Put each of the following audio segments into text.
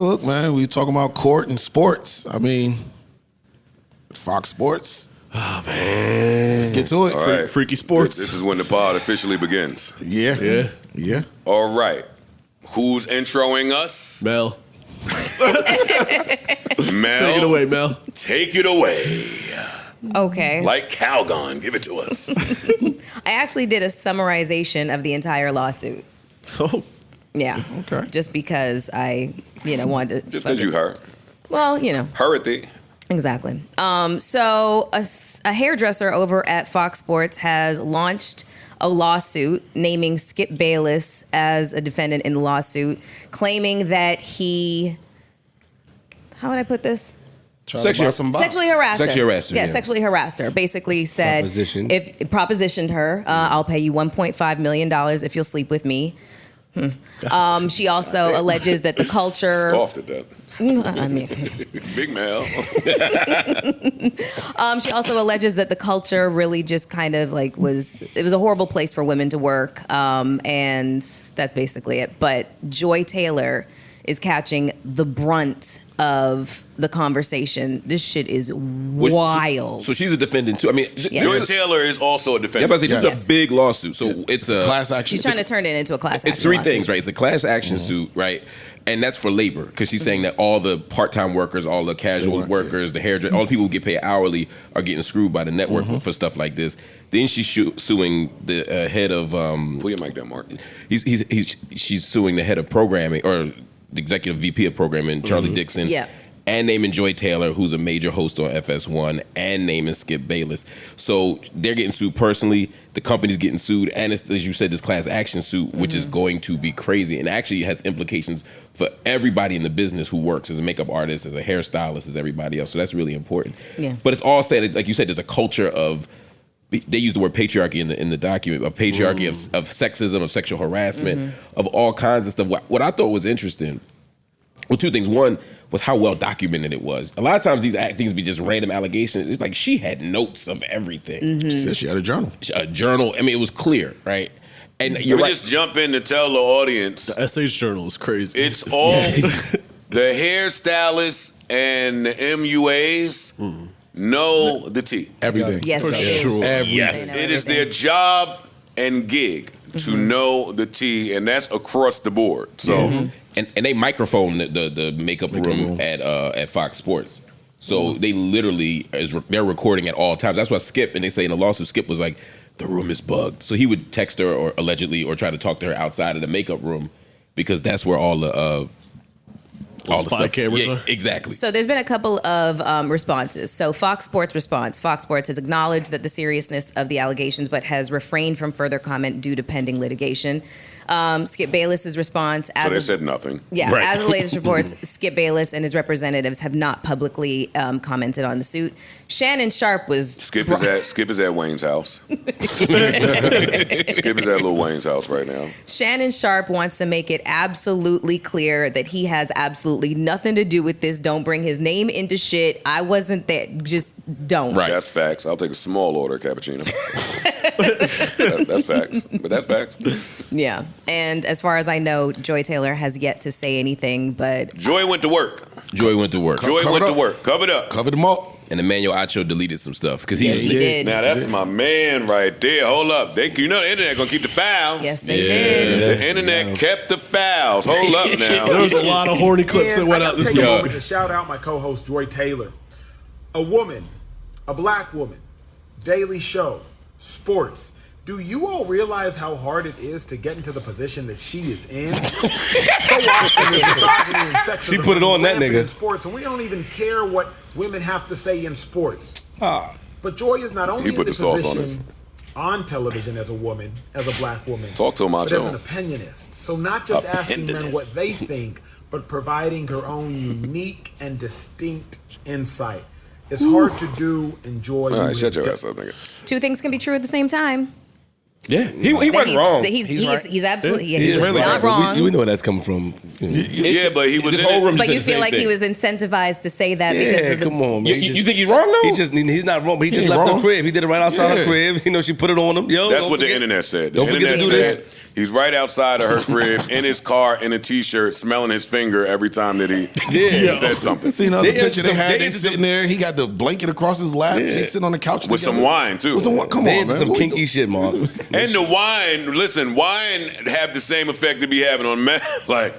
Look, man, we talking about court and sports. I mean, Fox Sports. Oh, man. Let's get to it. All right. Freaky sports. This is when the pod officially begins. Yeah. All right. Who's introing us? Mel. Mel. Take it away, Mel. Take it away. Okay. Like Calgon, give it to us. I actually did a summarization of the entire lawsuit. Oh. Yeah. Okay. Just because I, wanted to. Just because you heard. Well, Heard it. Exactly. So a hairdresser over at Fox Sports has launched a lawsuit naming Skip Bayless as a defendant in the lawsuit, claiming that he, how would I put this? Sexually harassed her. Sexually harassed her, Yeah, yeah. sexually harassed her. Basically said, propositioned her, I'll pay you $1.5 million if you'll sleep with me. She also alleges that the culture. Scoffed at that. I mean, Big Mel. she also alleges that the culture really just kind of it was a horrible place for women to work, and that's basically it. But Joy Taylor is catching the brunt of the conversation. This shit is wild. So she's a defendant too. I mean, Yes. Joy Taylor is also a Yeah, defendant. but I say this is a big lawsuit. So it's a class action. She's trying to turn it into a class action. It's three lawsuit. things, right? It's a class action suit, right? And that's for labor, because she's saying that all the part-time workers, all the casual workers, the hairdresser, all the people who get paid hourly are getting screwed by the network for stuff like this. Then she's suing the head of. Pull your mic down, Mark. She's suing the head of programming or the executive VP of programming, Charlie Dixon. Yeah. And naming Joy Taylor, who's a major host on FS1, and naming Skip Bayless. So they're getting sued personally. The company's getting sued, and it's, as you said, this class action suit, which is going to be crazy, and actually has implications for everybody in the business who works as a makeup artist, as a hairstylist, as everybody else. So that's really important. Yeah. But it's all said, like you said, there's a culture of. They use the word patriarchy in the document, of patriarchy, of sexism, of sexual harassment, of all kinds of stuff. What I thought was interesting, well, two things. One was how well documented it was. A lot of times these things be just random allegations. It's like she had notes of everything. She said she had a journal. A journal. I mean, it was clear, right? And Let you're me right. just jump in to tell the audience. The SH Journal is crazy. It's all the hairstylists and the MUAs know the tea. Everything. Yes, For they do. sure. Yes, They know it is their everything. job and gig to know the tea, and that's across the board. So And they microphone the makeup room rooms. at Fox Sports. So they literally they're recording at all times. That's why Skip, and they say in the lawsuit, Skip was like, the room is bugged. So he would text her or allegedly or try to talk to her outside of the makeup room, because that's where all the spy cameras are? Exactly. So there's been a couple of responses. So Fox Sports response. Fox Sports has acknowledged that the seriousness of the allegations, but has refrained from further comment due to pending litigation. Skip Bayless's response. so they said nothing. Yeah, Right. as the latest reports, Skip Bayless and his representatives have not publicly commented on the suit. Shannon Sharp was... Skip is at Wayne's house. Skip is at Lil Wayne's house right now. Shannon Sharp wants to make it absolutely clear that he has absolutely nothing to do with this. Don't bring his name into shit. I wasn't there. Just don't. Right. That's facts. I'll take a small order cappuccino. That's facts. But that's facts. Yeah. And as far as I know, Joy Taylor has yet to say anything, but... Joy went to work. Joy went to work. Joy Covered went to up. work. Covered up. Covered them up. And Emmanuel Acho deleted some stuff because Yes, he did. Now that's my man right there. Hold up. The internet gonna keep the files. Yes, they did. The internet kept the files. Hold up now. There was a lot of horny clips that went out this Take a morning. moment to shout out my co-host Joy Taylor. A woman, a black woman, daily show, sports. Do you all realize how hard it is to get into the position that she is in? So often there's misogyny and sexism. She put it on that rampant nigga. in sports, and we don't even care what women have to say in sports. But Joy is not only He in put the the sauce on position on television as a woman, as a black woman, Talk to him, but as Macho. an opinionist. So not just asking men what Opinionist. they think, but providing her own unique and distinct insight. It's hard to do. Enjoy. All right, shut your ass up, nigga. Two things can be true at the same time. Yeah, he That wasn't wrong. He's absolutely He's he's really not right. wrong. We know where that's coming from. Yeah, but he was This in whole it. room But said you the feel same like he thing. was incentivized to say that because Yeah, of the... come on, man. You think he's wrong though? He's not wrong, but he just ain't left wrong. her crib. He did it right outside her Yeah. crib. You know, she put it on him. Yo, That's don't what the forget- internet said. The Don't forget to internet do said this. He's right outside of her crib in his car in a t-shirt, smelling his finger every time that he says something. See another They picture they into some- had. they They into sitting there. He got the blanket across his lap. She's sitting on the couch With some together. wine too. With some wine. Come They on, into man. some What we kinky shit, Mark. And the wine, listen, wine have the same effect to be having on men. Like,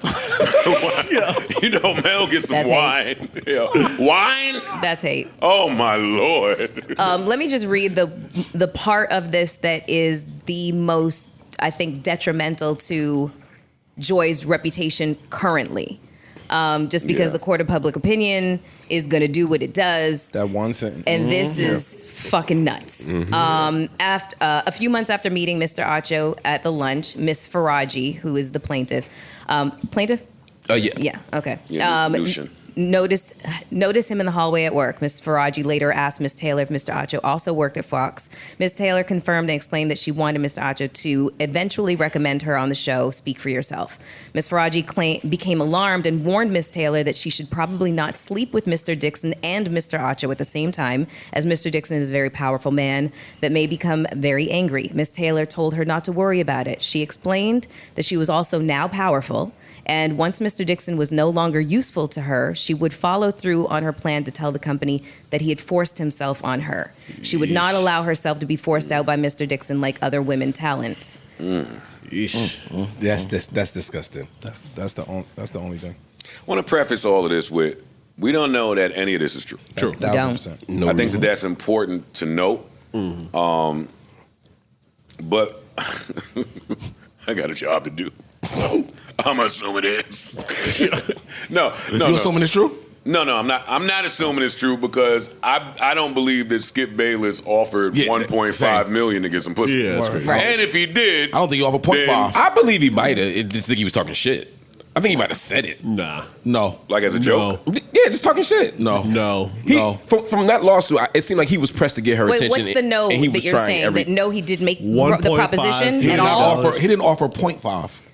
you know, Mel gets some That's wine. Yeah. Wine? That's hate. Oh my Lord. Let me just read the part of this that is the most, I think, detrimental to Joy's reputation currently. Just because the court of public opinion is going to do what it does. That one sentence. And this is fucking nuts. After a few months after meeting Mr. Acho at the lunch, Miss Faraji, who is the plaintiff, Yeah. Yeah. Okay. Yeah, Nushin. Noticed him in the hallway at work. Ms. Faraji later asked Ms. Taylor if Mr. Acho also worked at Fox. Ms. Taylor confirmed and explained that she wanted Mr. Acho to eventually recommend her on the show Speak for Yourself. Ms. Faraji became alarmed and warned Ms. Taylor that she should probably not sleep with Mr. Dixon and Mr. Acho at the same time, as Mr. Dixon is a very powerful man that may become very angry. Ms. Taylor told her not to worry about it. She explained that she was also now powerful, and once Mr. Dixon was no longer useful to her, she would follow through on her plan to tell the company that he had forced himself on her. She would not allow herself to be forced out by Mr. Dixon like other women talent. That's disgusting. That's the only thing. I want to preface all of this with, we don't know that any of this is true. True. 1000%. I think that that's important to note. But I got a job to do. So I'm assuming it is. No. You assuming it's true? No, I'm not. I'm not assuming it's true because I don't believe that Skip Bayless offered $1.5 million to get some pussy. Yeah, that's crazy. Right. And if he did, I don't think you have a .5. I believe he might have. Just think he was talking shit. I think he might have said it. Nah. No. like as a joke. Yeah, just talking shit. No. No. From that lawsuit, it seemed like he was pressed to get her Wait, attention. what's the no and he that was you're trying saying? That no, he did make the 1.5 proposition He at did all? not He didn't offer .5.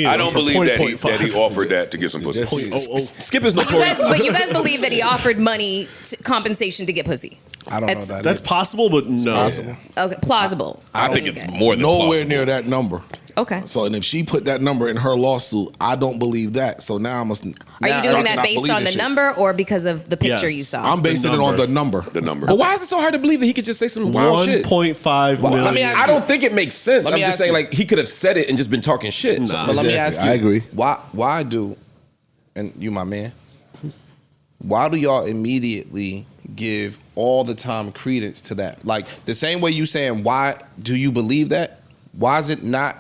I don't believe that he offered that to get some pussy. Skip is But notorious. you guys believe that he offered money compensation to get pussy? I don't know that. That's possible, but no. possible. Okay, plausible. I think it's more than Nowhere plausible. near that number. Okay. So, and if she put that number in her lawsuit, I don't believe that. So now I must. Are you doing that based on the number or because of the picture Yes. you saw? I'm basing it on the number. The number. But why is it so hard to believe that he could just say some wild shit? 1.5 million. let me ask I don't think it makes sense. Let I'm me just ask saying, you. like, he could have said it and just been talking shit. Nah. So- But let me ask you. I agree. Why do, and you my man, why do y'all immediately give all the time credence to that? Like the same way you saying, why do you believe that? Why is it not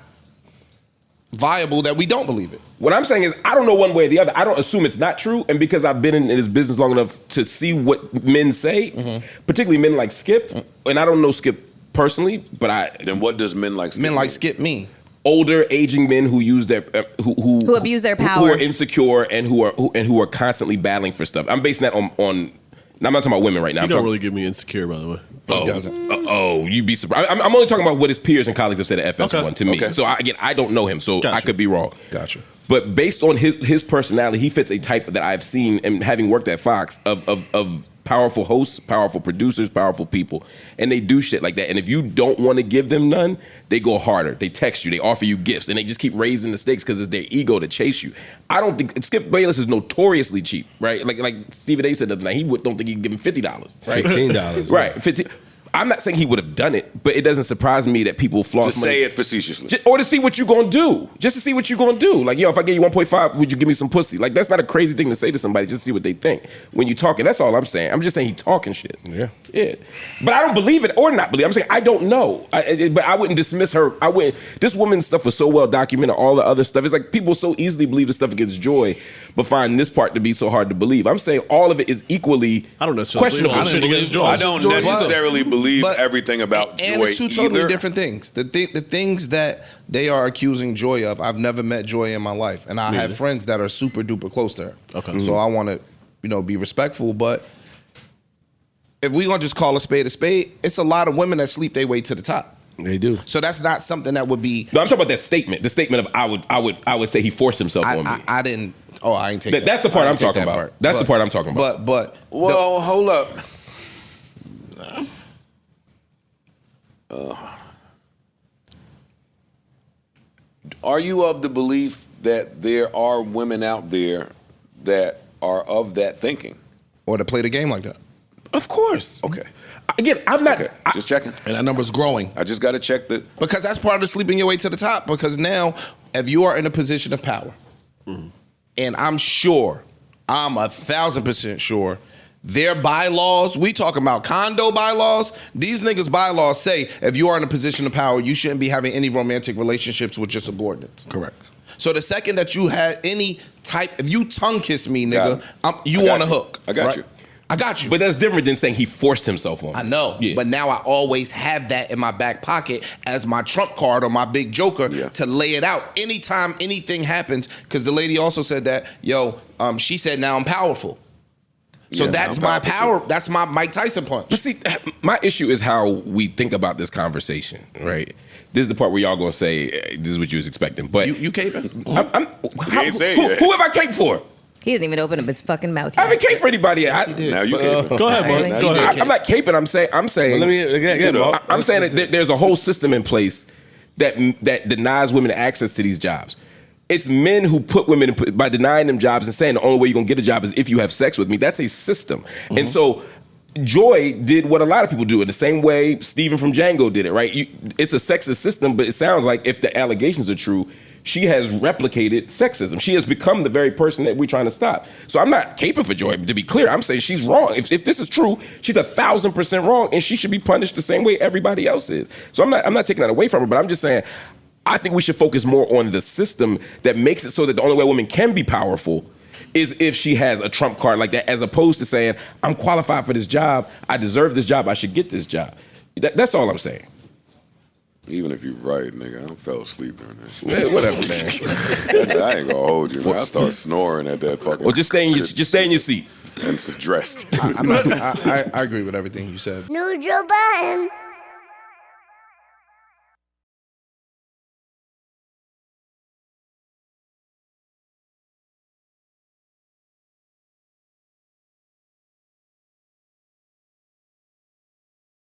viable that we don't believe it? What I'm saying is, I don't know one way or the other. I don't assume it's not true. And because I've been in this business long enough to see what men say, particularly men like Skip, and I don't know Skip personally, but Then what does men like? Men like Skip me. older aging men who use their who abuse their who power. are insecure and who are constantly battling for stuff. I'm basing that on. I'm not talking about women right now. You I'm don't talking, really get me insecure, by the way. He doesn't. you'd be surprised. I'm only talking about what his peers and colleagues have said at FS1 Okay. to me. Okay. So I don't know him, so Gotcha. I could be wrong. Gotcha. But based on his personality, he fits a type that I've seen, and having worked at Fox, of powerful hosts, powerful producers, powerful people, and they do shit like that. And if you don't want to give them none, they go harder. They text you, they offer you gifts, and they just keep raising the stakes because it's their ego to chase you. I don't think Skip Bayless is notoriously cheap, right? Like Stephen A. said the other night, don't think he can give him $50, right? $15, right? 50. I'm not saying he would have done it, but it doesn't surprise me that people To floss money. say it facetiously. Or to see what you're gonna do. Just to see what you're gonna do. Like, yo, if I gave you 1.5, would you give me some pussy? Like, that's not a crazy thing to say to somebody, just to see what they think. When you talking, that's all I'm saying. I'm just saying he talking shit. Yeah. Yeah. But I don't believe it or not believe it. I'm saying I don't know. But I wouldn't dismiss her. I wouldn't. This woman's stuff was so well documented, all the other stuff. It's like people so easily believe the stuff against Joy, but find this part to be so hard to believe. I'm saying all of it is equally I don't necessarily questionable. believe all the shit against Joy. I don't necessarily believe But- everything about And Joy it's two totally either. different things. The things that they are accusing Joy of, I've never met Joy in my life, and I have neither. friends that are super duper close to her. Okay. So I want to, be respectful. But if we gonna just call a spade, it's a lot of women that sleep their way to the top. They do. So that's not something that would be. No, I'm talking about that statement. The statement of I would say he forced himself on me. I didn't. Oh, I ain't take that. That's the part I I'm didn't take talking that about. part. That's the part I'm talking about. But Well, hold up. Are you of the belief that there are women out there that are of that thinking? Or to play the game like that. Of course. Okay. Again, I'm not. Okay. Just checking. And that number's growing. I just got to check that. Because that's part of the sleeping your way to the top. Because now, if you are in a position of power, and I'm 1,000% sure, their bylaws, we talking about condo bylaws, these niggas' bylaws say if you are in a position of power, you shouldn't be having any romantic relationships with your subordinates. Correct. So the second that you had any type, if you tongue kiss me, Got nigga, it. you I got on a you. hook. I got right? you. I got you. But that's different than saying he forced himself on. I know, Yeah. but now I always have that in my back pocket as my trump card or my big joker to lay it out anytime anything happens. Because the lady also said that, she said now I'm powerful. So Yeah, that's I'm my powerful power. That's my Mike Tyson punch. But see, my issue is how we think about this conversation, right? This is the part where y'all gonna say this is what you was expecting, but You caping? ain't saying yet. who have I caped for? He didn't even open up his fucking mouth I yet. haven't caped for anybody yet. Now you can. Go ahead, Really? Mark. Go ahead. I'm not caping. I'm saying. Let me again, Mark. I'm saying that there's a whole system in place that denies women access to these jobs. It's men who put women by denying them jobs and saying the only way you're gonna get a job is if you have sex with me. That's a system. And so Joy did what a lot of people do in the same way Steven from Django did it, right? It's a sexist system, but it sounds like if the allegations are true, she has replicated sexism. She has become the very person that we're trying to stop. So I'm not caping for Joy, to be clear. I'm saying she's wrong. If this is true, she's 1,000% wrong, and she should be punished the same way everybody else is. So I'm not taking that away from her, but I'm just saying I think we should focus more on the system that makes it so that the only way a woman can be powerful is if she has a trump card like that, as opposed to saying, I'm qualified for this job, I deserve this job, I should get this job. That's all I'm saying. Even if you're right, nigga, I fell asleep during that shit. Man, whatever, man. I ain't gonna hold you, man. I start snoring at that fucking. Well, just stay in your seat. And it's dressed. I agree with everything you said. Neutral button.